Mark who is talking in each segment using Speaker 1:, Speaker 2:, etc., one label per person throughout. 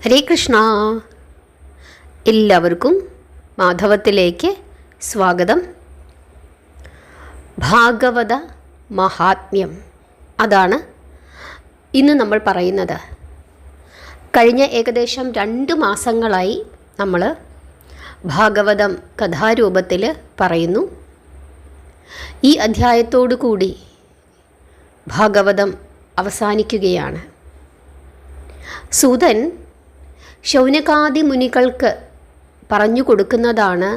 Speaker 1: ഹരേ കൃഷ്ണ. എല്ലാവർക്കും മാധവത്തിലേക്ക് സ്വാഗതം. ഭാഗവത മഹാത്മ്യം, അതാണ് ഇന്ന് നമ്മൾ പറയുന്നത്. കഴിഞ്ഞ ഏകദേശം 2 മാസങ്ങളായി നമ്മൾ ഭാഗവതം കഥാരൂപത്തിൽ പറയുന്നു. ഈ അധ്യായത്തോടു കൂടി ഭാഗവതം അവസാനിക്കുകയാണ്. സൂതൻ ശൗനകാദി മുനികൾക്ക് പറഞ്ഞു കൊടുക്കുന്നതാണ്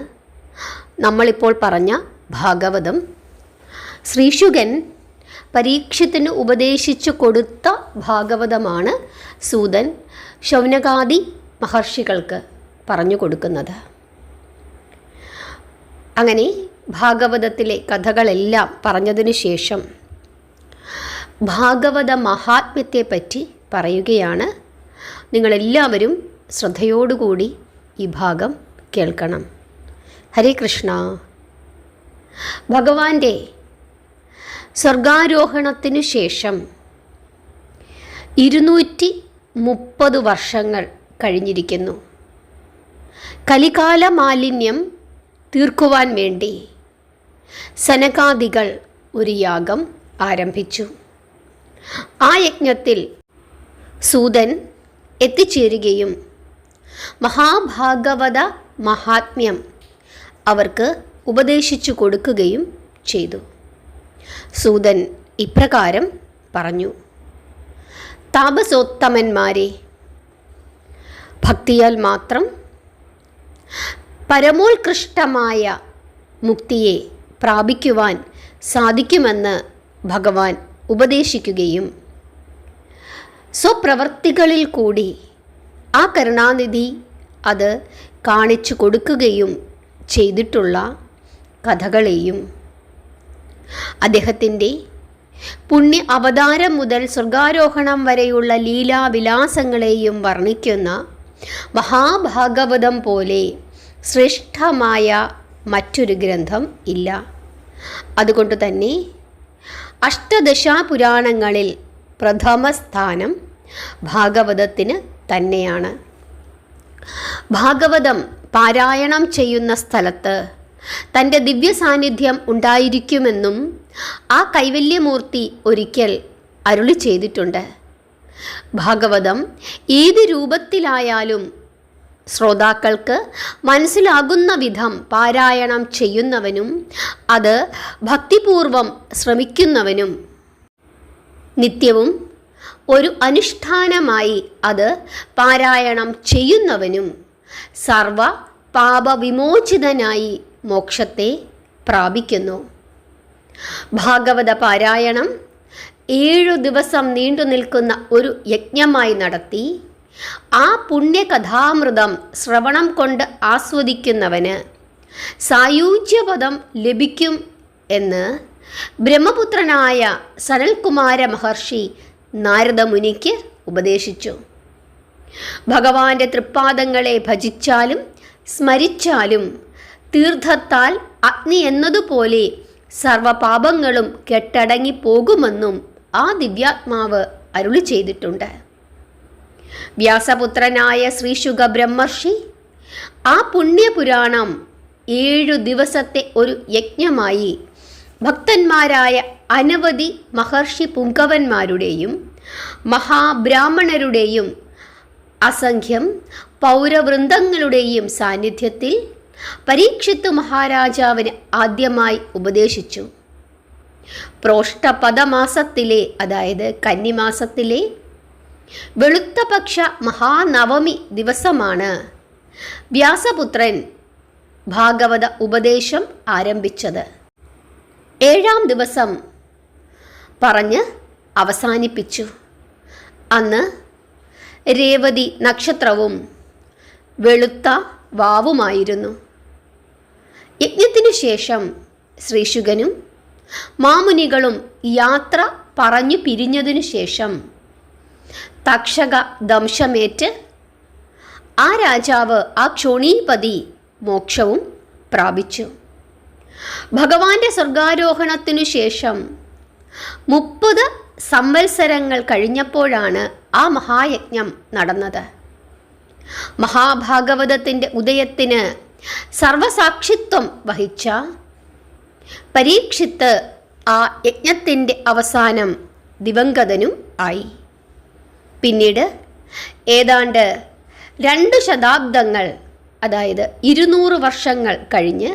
Speaker 1: നമ്മളിപ്പോൾ പറഞ്ഞ ഭാഗവതം. ശ്രീശുകൻ പരീക്ഷത്തിന് ഉപദേശിച്ചു കൊടുത്ത ഭാഗവതമാണ് സൂതൻ ശൗനകാദി മഹർഷികൾക്ക് പറഞ്ഞു കൊടുക്കുന്നത്. അങ്ങനെ ഭാഗവതത്തിലെ കഥകളെല്ലാം പറഞ്ഞതിനു ശേഷം ഭാഗവത മഹാത്മ്യത്തെപ്പറ്റി പറയുകയാണ്. നിങ്ങളെല്ലാവരും ശ്രദ്ധയോടുകൂടി ഈ ഭാഗം കേൾക്കണം. ഹരേ കൃഷ്ണ. ഭഗവാന്റെ സ്വർഗാരോഹണത്തിനു ശേഷം 230 വർഷങ്ങൾ കഴിഞ്ഞിരിക്കുന്നു. കലികാല മാലിന്യം തീർക്കുവാൻ വേണ്ടി സനകാദികൾ ഒരു യാഗം ആരംഭിച്ചു. ആ യജ്ഞത്തിൽ സൂതൻ എത്തിച്ചേരുകയും മഹാഭാഗവത മഹാത്മ്യം അവർക്ക് ഉപദേശിച്ചു കൊടുക്കുകയും ചെയ്തു. സൂതൻ ഇപ്രകാരം പറഞ്ഞു: താപസോത്തമന്മാരെ, ഭക്തിയാൽ മാത്രം പരമോത്കൃഷ്ടമായ മുക്തിയെ പ്രാപിക്കുവാൻ സാധിക്കുമെന്ന് ഭഗവാൻ ഉപദേശിക്കുകയും സ്വപ്രവർത്തികളിൽ കൂടി ആ കരുണാനിധി അത് കാണിച്ചു കൊടുക്കുകയും ചെയ്തിട്ടുള്ള കഥകളെയും അദ്ദേഹത്തിൻ്റെ പുണ്യ അവതാരം മുതൽ സ്വർഗാരോഹണം വരെയുള്ള ലീലാവിലാസങ്ങളെയും വർണ്ണിക്കുന്ന മഹാഭാഗവതം പോലെ ശ്രേഷ്ഠമായ മറ്റൊരു ഗ്രന്ഥം ഇല്ല. അതുകൊണ്ട് തന്നെ അഷ്ടദശാപുരാണങ്ങളിൽ പ്രഥമ സ്ഥാനം ഭാഗവതത്തിന് തന്നെയാണ്. ഭാഗവതം പാരായണം ചെയ്യുന്ന സ്ഥലത്ത് തൻ്റെ ദിവ്യ സാന്നിധ്യം ഉണ്ടായിരിക്കുമെന്നും ആ കൈവല്യമൂർത്തി ഒരിക്കൽ അരുളി ചെയ്തിട്ടുണ്ട്. ഭാഗവതം ഏത് രൂപത്തിലായാലും ശ്രോതാക്കൾക്ക് മനസ്സിലാകുന്ന വിധം പാരായണം ചെയ്യുന്നവനും അത് ഭക്തിപൂർവം ശ്രമിക്കുന്നവനും നിത്യവും ഒരു അനുഷ്ഠാനമായി അത് പാരായണം ചെയ്യുന്നവനും സർവ പാപവിമോചിതനായി മോക്ഷത്തെ പ്രാപിക്കുന്നു. ഭാഗവത പാരായണം 7 ദിവസം നീണ്ടു നിൽക്കുന്ന ഒരു യജ്ഞമായി നടത്തി ആ പുണ്യകഥാമൃതം ശ്രവണം കൊണ്ട് ആസ്വദിക്കുന്നവന് സായൂജ്യപദം ലഭിക്കും എന്ന് ബ്രഹ്മപുത്രനായ സനൽകുമാര മഹർഷി നാരദമുനിക്ക് ഉപദേശിച്ചു. ഭഗവാന്റെ തൃപ്പാദങ്ങളെ ഭജിച്ചാലും സ്മരിച്ചാലും തീർത്ഥത്താൽ അഗ്നി എന്നതുപോലെ സർവപാപങ്ങളും കെട്ടടങ്ങി പോകുമെന്നും ആ ദിവ്യാത്മാവ് അരുളി ചെയ്തിട്ടുണ്ട്. വ്യാസപുത്രനായ ശ്രീശുക ബ്രഹ്മർഷി ആ പുണ്യപുരാണം 7 ദിവസത്തെ ഒരു യജ്ഞമായി ഭക്തന്മാരായ അനവധി മഹർഷി പുങ്കവന്മാരുടെയും മഹാബ്രാഹ്മണരുടെയും അസംഖ്യം പൗരവൃന്ദങ്ങളുടെയും സാന്നിധ്യത്തിൽ പരീക്ഷിത്ത് മഹാരാജാവിന് ആദ്യമായി ഉപദേശിച്ചു. പ്രോഷ്ഠപദമാസത്തിലെ, അതായത് കന്നിമാസത്തിലെ വെളുത്തപക്ഷ മഹാനവമി ദിവസമാണ് വ്യാസപുത്രൻ ഭാഗവത ഉപദേശം ആരംഭിച്ചത്. 7-ാം ദിവസം പറഞ്ഞ് അവസാനിപ്പിച്ചു. അന്ന് രേവതി നക്ഷത്രവും വെളുത്ത വാവുമായിരുന്നു. യജ്ഞത്തിനു ശേഷം ശ്രീശുകനും മാമുനികളും യാത്ര പറഞ്ഞു പിരിഞ്ഞതിനു ശേഷം തക്ഷക ദംശമേറ്റ് ആ രാജാവ്, ആ ക്ഷോണീപതി മോക്ഷവും പ്രാപിച്ചു. ഭഗവാന്റെ സ്വർഗാരോഹണത്തിനു ശേഷം 30 സംവത്സരങ്ങൾ കഴിഞ്ഞപ്പോഴാണ് ആ മഹായജ്ഞം നടന്നത്. മഹാഭാഗവതത്തിൻ്റെ ഉദയത്തിന് സർവസാക്ഷിത്വം വഹിച്ച പരീക്ഷിത്ത് ആ യജ്ഞത്തിൻ്റെ അവസാനം ദിവംഗതനും ആയി. പിന്നീട് ഏതാണ്ട് 2 ശതാബ്ദങ്ങൾ, അതായത് 200 വർഷങ്ങൾ കഴിഞ്ഞ്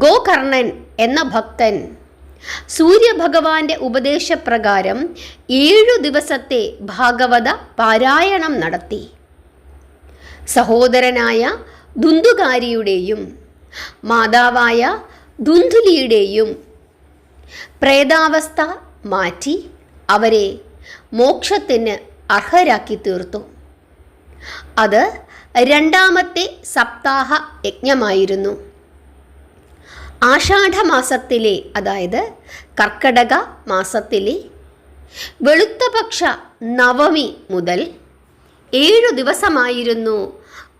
Speaker 1: ഗോകർണൻ എന്ന ഭക്തൻ സൂര്യഭഗവാന്റെ ഉപദേശപ്രകാരം 7 ദിവസത്തെ ഭാഗവത പാരായണം നടത്തി. സഹോദരനായ ധുന്ധുകാരിയുടെയും മാതാവായ ധുന്ധുലിയുടെയും പ്രേതാവസ്ഥ മാറ്റി അവരെ മോക്ഷത്തിന് അർഹരാക്കി തീർത്തു. അത് 2ാമത്തെ സപ്താഹ യജ്ഞമായിരുന്നു. ആഷാഢമാസത്തിലെ, അതായത് കർക്കടക മാസത്തിലെ വെളുത്തപക്ഷ നവമി മുതൽ 7 ദിവസമായിരുന്നു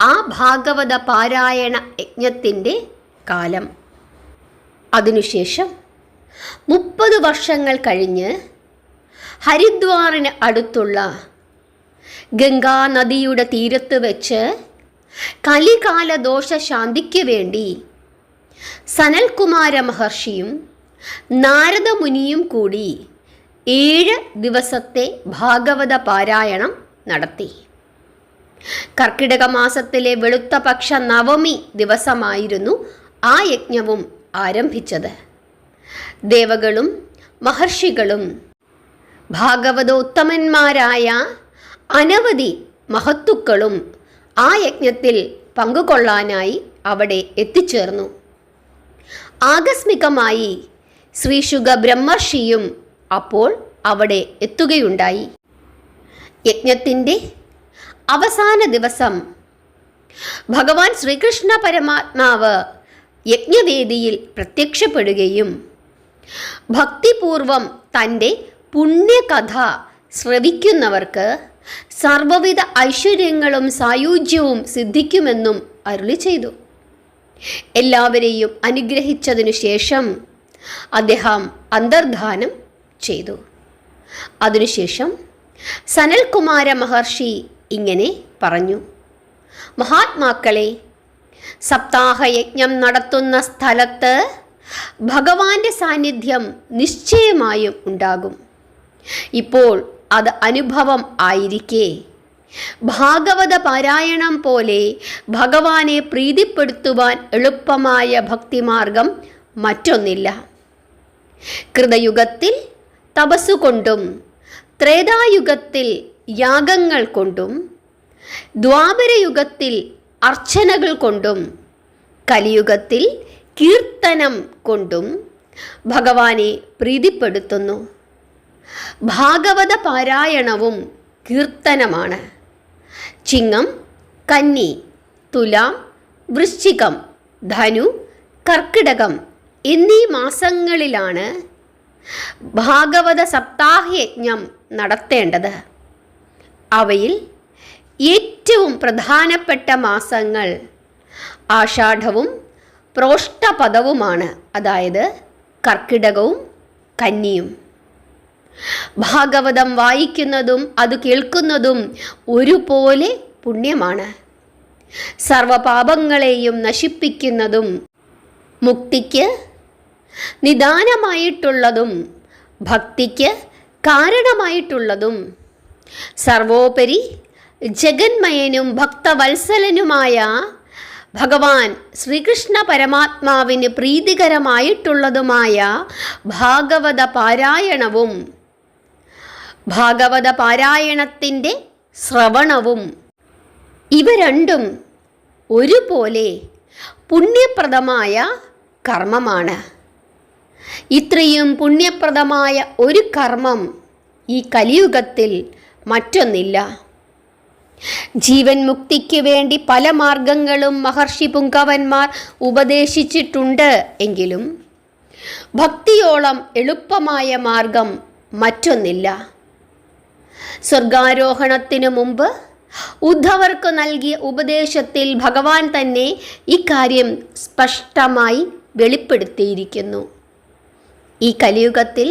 Speaker 1: ആ ഭാഗവത പാരായണ യജ്ഞത്തിൻ്റെ കാലം. അതിനുശേഷം 30 വർഷങ്ങൾ കഴിഞ്ഞ് ഹരിദ്വാറിന് അടുത്തുള്ള ഗംഗാനദിയുടെ തീരത്ത് വെച്ച് കലികാല ദോഷശാന്തിക്ക് വേണ്ടി സനൽകുമാര മഹർഷിയും നാരദമുനിയും കൂടി 7 ദിവസത്തെ ഭാഗവത പാരായണം നടത്തി. കർക്കിടക മാസത്തിലെ വെളുത്തപക്ഷ നവമി ദിവസമായിരുന്നു ആ യജ്ഞവും ആരംഭിച്ചത്. ദേവകളും മഹർഷികളും ഭാഗവതോത്തമന്മാരായ അനവധി മഹത്തുക്കളും ആ യജ്ഞത്തിൽ പങ്കുകൊള്ളാനായി അവിടെ എത്തിച്ചേർന്നു. ആകസ്മികമായി ശ്രീശുക ബ്രഹ്മർഷിയും അപ്പോൾ അവിടെ എത്തുകയുണ്ടായി. യജ്ഞത്തിൻ്റെ അവസാന ദിവസം ഭഗവാൻ ശ്രീകൃഷ്ണ പരമാത്മാവ് യജ്ഞവേദിയിൽ പ്രത്യക്ഷപ്പെടുകയും ഭക്തിപൂർവം തൻ്റെ പുണ്യകഥ ശ്രവിക്കുന്നവർക്ക് സർവ്വവിധ ഐശ്വര്യങ്ങളും സായുജ്യവും സിദ്ധിക്കുമെന്നും അരുളി ചെയ്തു. എല്ലാവരെയും അനുഗ്രഹിച്ചതിനു ശേഷം അദ്ദേഹം അന്തർധാനം ചെയ്തു. അതിനുശേഷം സനൽകുമാര മഹർഷി ഇങ്ങനെ പറഞ്ഞു: മഹാത്മാക്കളെ, സപ്താഹയജ്ഞം നടത്തുന്ന സ്ഥലത്ത് ഭഗവാന്റെ സാന്നിധ്യം നിശ്ചയമായും ഉണ്ടാകും. ഇപ്പോൾ അത് അനുഭവം ആയിരിക്കെ ഭാഗവത പാരായണം പോലെ ഭഗവാനെ പ്രീതിപ്പെടുത്തുവാൻ എളുപ്പമായ ഭക്തിമാർഗം മറ്റൊന്നില്ല. കൃതയുഗത്തിൽ തപസ്സുകൊണ്ടും ത്രേതായുഗത്തിൽ യാഗങ്ങൾ കൊണ്ടും ദ്വാപരയുഗത്തിൽ അർച്ചനകൾ കൊണ്ടും കലിയുഗത്തിൽ കീർത്തനം കൊണ്ടും ഭഗവാനെ പ്രീതിപ്പെടുത്തുന്നു. ഭാഗവത പാരായണവും കീർത്തനമാണ്. ചിങ്ങം, കന്നി, തുലാം, വൃശ്ചികം, ധനു, കർക്കിടകം എന്നീ മാസങ്ങളിലാണ് ഭാഗവത സപ്താഹയജ്ഞം നടത്തേണ്ടത്. അവയിൽ ഏറ്റവും പ്രധാനപ്പെട്ട മാസങ്ങൾ ആഷാഢവും പ്രോഷ്ഠപദവുമാണ്, അതായത് കർക്കിടകവും കന്നിയും. ഭാഗവതം വായിക്കുന്നതും അത് കേൾക്കുന്നതും ഒരുപോലെ പുണ്യമാണ്. സർവപാപങ്ങളെയും നശിപ്പിക്കുന്നതും മുക്തിക്ക് നിദാനമായിട്ടുള്ളതും ഭക്തിക്ക് കാരണമായിട്ടുള്ളതും സർവോപരി ജഗന്മയനും ഭക്തവത്സലനുമായ ഭഗവാൻ ശ്രീകൃഷ്ണ പരമാത്മാവിന് പ്രീതികരമായിട്ടുള്ളതുമായ ഭാഗവത പാരായണവും ഭാഗവത പാരായണത്തിൻ്റെ ശ്രവണവും ഇവ രണ്ടും ഒരുപോലെ പുണ്യപ്രദമായ കർമ്മമാണ്. ഇത്രയും പുണ്യപ്രദമായ ഒരു കർമ്മം ഈ കലിയുഗത്തിൽ മറ്റൊന്നില്ല. ജീവൻ മുക്തിക്ക് വേണ്ടി പല മാർഗങ്ങളും മഹർഷി പുങ്കവന്മാർ ഉപദേശിച്ചിട്ടുണ്ട് എങ്കിലും ഭക്തിയോളം എളുപ്പമായ മാർഗം മറ്റൊന്നില്ല. സ്വർഗാരോഹണത്തിനു മുമ്പ് ഉദ്ധവർക്ക് നൽകിയ ഉപദേശത്തിൽ ഭഗവാൻ തന്നെ ഇക്കാര്യം സ്പഷ്ടമായി വെളിപ്പെടുത്തിയിരിക്കുന്നു. ഈ കലിയുഗത്തിൽ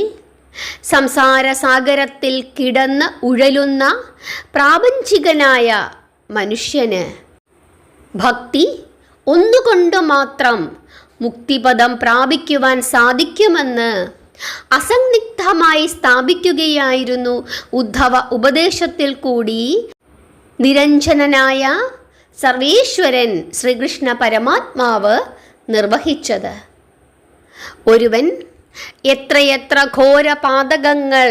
Speaker 1: സംസാരസാഗരത്തിൽ കിടന്ന് ഉഴലുന്ന പ്രാപഞ്ചികനായ മനുഷ്യന് ഭക്തി ഒന്നുകൊണ്ട് മാത്രം മുക്തിപദം പ്രാപിക്കുവാൻ സാധിക്കുമെന്ന് അസന്നിഗ്ധമായി സ്ഥാപിക്കുകയായിരുന്നു ഉദ്ധവ ഉപദേശത്തിൽ കൂടി നിരഞ്ജനനായ സർവേശ്വരൻ ശ്രീകൃഷ്ണ പരമാത്മാവ് നിർവഹിച്ചത്. ഒരുവൻ എത്രയെത്ര ഘോരപാതകങ്ങൾ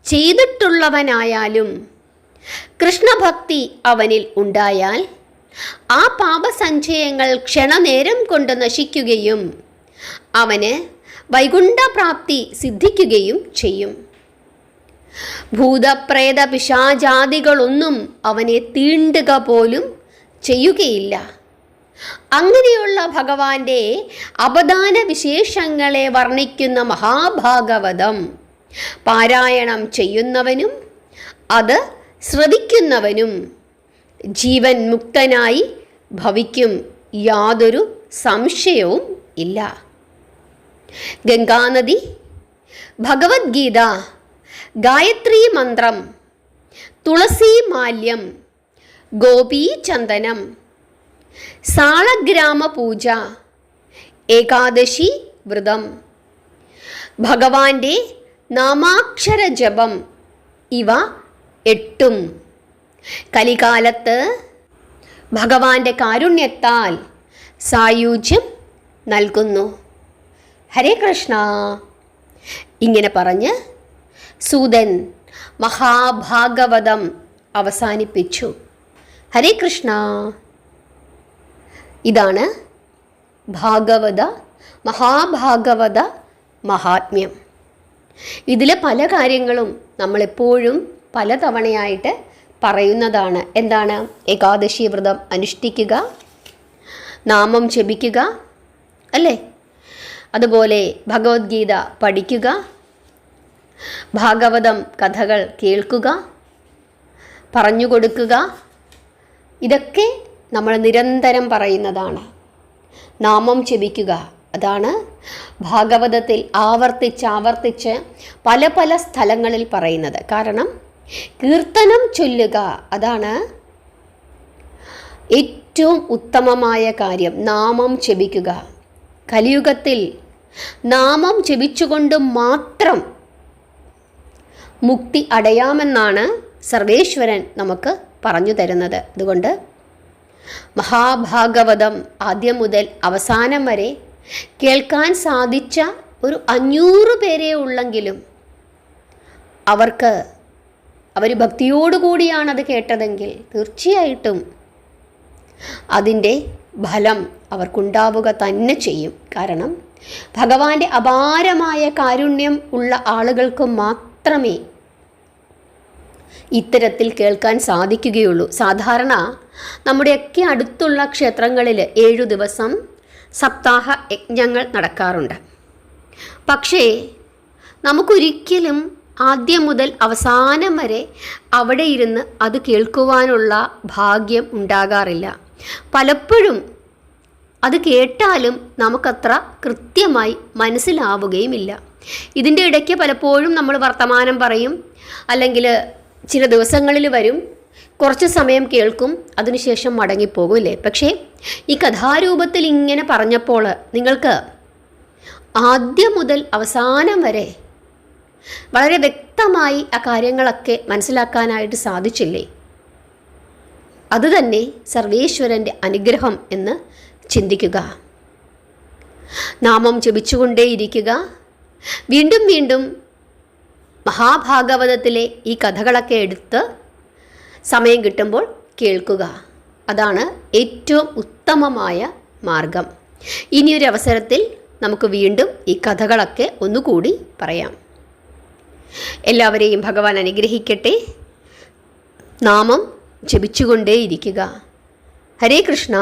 Speaker 1: ചെയ്തിട്ടുള്ളവനായാലും കൃഷ്ണഭക്തി അവനിൽ ഉണ്ടായാൽ ആ പാപസഞ്ചയങ്ങൾ ക്ഷണനേരം കൊണ്ട് നശിക്കുകയും അവന് വൈകുണ്ഠപ്രാപ്തി സിദ്ധിക്കുകയും ചെയ്യും. ഭൂതപ്രേത പിശാചാദികളൊന്നും അവനെ തീണ്ടുക പോലും ചെയ്യുകയില്ല. അങ്ങനെയുള്ള ഭഗവാന്റെ അവദാന വിശേഷങ്ങളെ വർണ്ണിക്കുന്ന മഹാഭാഗവതം പാരായണം ചെയ്യുന്നവനും അത് ശ്രവിക്കുന്നവനും ജീവൻ മുക്തനായി ഭവിക്കും, യാതൊരു സംശയവും ഇല്ല. ഗംഗാനദി, ഭഗവത്ഗീത, ഗായത്രി മന്ത്രം, തുളസി മാല്യം, ഗോപീചന്ദനം, സാളഗ്രാമ പൂജ, ഏകാദശി വ്രതം, ഭഗവാന്റെ നാമാക്ഷര ജപം ഇവ 8 കലികാലത്ത് ഭഗവാന്റെ കാരുണ്യത്താൽ സായുജ്യം നൽകുന്നു. ഹരേ കൃഷ്ണ. ഇങ്ങനെ പറഞ്ഞ് സൂതൻ മഹാഭാഗവതം അവസാനിപ്പിച്ചു. ഹരേ കൃഷ്ണ. ഇതാണ് മഹാഭാഗവത മഹാത്മ്യം. ഇതിലെ പല കാര്യങ്ങളും നമ്മളെപ്പോഴും പലതവണയായിട്ട് പറയുന്നതാണ്. എന്താണ്? ഏകാദശി വ്രതം അനുഷ്ഠിക്കുക, നാമം ജപിക്കുക, അല്ലേ? അതുപോലെ ഭഗവത്ഗീത പഠിക്കുക, ഭാഗവതം കഥകൾ കേൾക്കുക, പറഞ്ഞു കൊടുക്കുക. ഇതൊക്കെ നമ്മൾ നിരന്തരം പറയുന്നതാണ്. നാമം ജപിക്കുക, അതാണ് ഭാഗവതത്തിൽ ആവർത്തിച്ച് പല പല സ്ഥലങ്ങളിൽ പറയുന്നത്. കാരണം കീർത്തനം ചൊല്ലുക, അതാണ് ഏറ്റവും ഉത്തമമായ കാര്യം. നാമം ജപിക്കുക. കലിയുഗത്തിൽ നാമം ജപിച്ചുകൊണ്ട് മാത്രം മുക്തി അടയാമെന്നാണ് സർവേശ്വരൻ നമുക്ക് പറഞ്ഞു തരുന്നത്. അതുകൊണ്ട് മഹാഭാഗവതം ആദ്യം മുതൽ അവസാനം വരെ കേൾക്കാൻ സാധിച്ച ഒരു 500 പേരെ ഉള്ളെങ്കിലും അവർ ഭക്തിയോടുകൂടിയാണത് കേട്ടതെങ്കിൽ തീർച്ചയായിട്ടും അതിൻ്റെ ഫലം അവർക്കുണ്ടാവുക തന്നെ ചെയ്യും. കാരണം ഭഗവാന്റെ അപാരമായ കാരുണ്യം ഉള്ള ആളുകൾക്ക് മാത്രമേ ഇത്തരത്തിൽ കേൾക്കാൻ സാധിക്കുകയുള്ളൂ. സാധാരണ നമ്മുടെയൊക്കെ അടുത്തുള്ള ക്ഷേത്രങ്ങളിൽ 7 ദിവസം സപ്താഹ യജ്ഞങ്ങൾ നടക്കാറുണ്ട്. പക്ഷേ നമുക്കൊരിക്കലും ആദ്യം മുതൽ അവസാനം വരെ അവിടെ ഇരുന്ന് അത് കേൾക്കുവാനുള്ള ഭാഗ്യം ഉണ്ടാകാറില്ല. പലപ്പോഴും അത് കേട്ടാലും നമുക്കത്ര കൃത്യമായി മനസ്സിലാവുകയുമില്ല. ഇതിൻ്റെ ഇടയ്ക്ക് പലപ്പോഴും നമ്മൾ വർത്തമാനം പറയും, അല്ലെങ്കിൽ ചില ദിവസങ്ങളിൽ വരും, കുറച്ച് സമയം കേൾക്കും, അതിനുശേഷം മടങ്ങിപ്പോകും, അല്ലേ? പക്ഷേ ഈ കഥാരൂപത്തിൽ ഇങ്ങനെ പറഞ്ഞപ്പോൾ നിങ്ങൾക്ക് ആദ്യം മുതൽ അവസാനം വരെ വളരെ വ്യക്തമായി ആ കാര്യങ്ങളൊക്കെ മനസ്സിലാക്കാനായിട്ട് സാധിച്ചില്ലേ? അതുതന്നെ സർവേശ്വരൻ്റെ അനുഗ്രഹം എന്ന് ചിന്തിക്കുക. നാമം ജപിച്ചുകൊണ്ടേയിരിക്കുക. വീണ്ടും വീണ്ടും മഹാഭാഗവതത്തിലെ ഈ കഥകളൊക്കെ എടുത്ത് സമയം കിട്ടുമ്പോൾ കേൾക്കുക. അതാണ് ഏറ്റവും ഉത്തമമായ മാർഗം. ഇനിയൊരു അവസരത്തിൽ നമുക്ക് വീണ്ടും ഈ കഥകളൊക്കെ ഒന്നുകൂടി പറയാം. എല്ലാവരെയും ഭഗവാൻ അനുഗ്രഹിക്കട്ടെ. നാമം ജപിച്ചുകൊണ്ടേയിരിക്കുക. ഹരേ കൃഷ്ണ.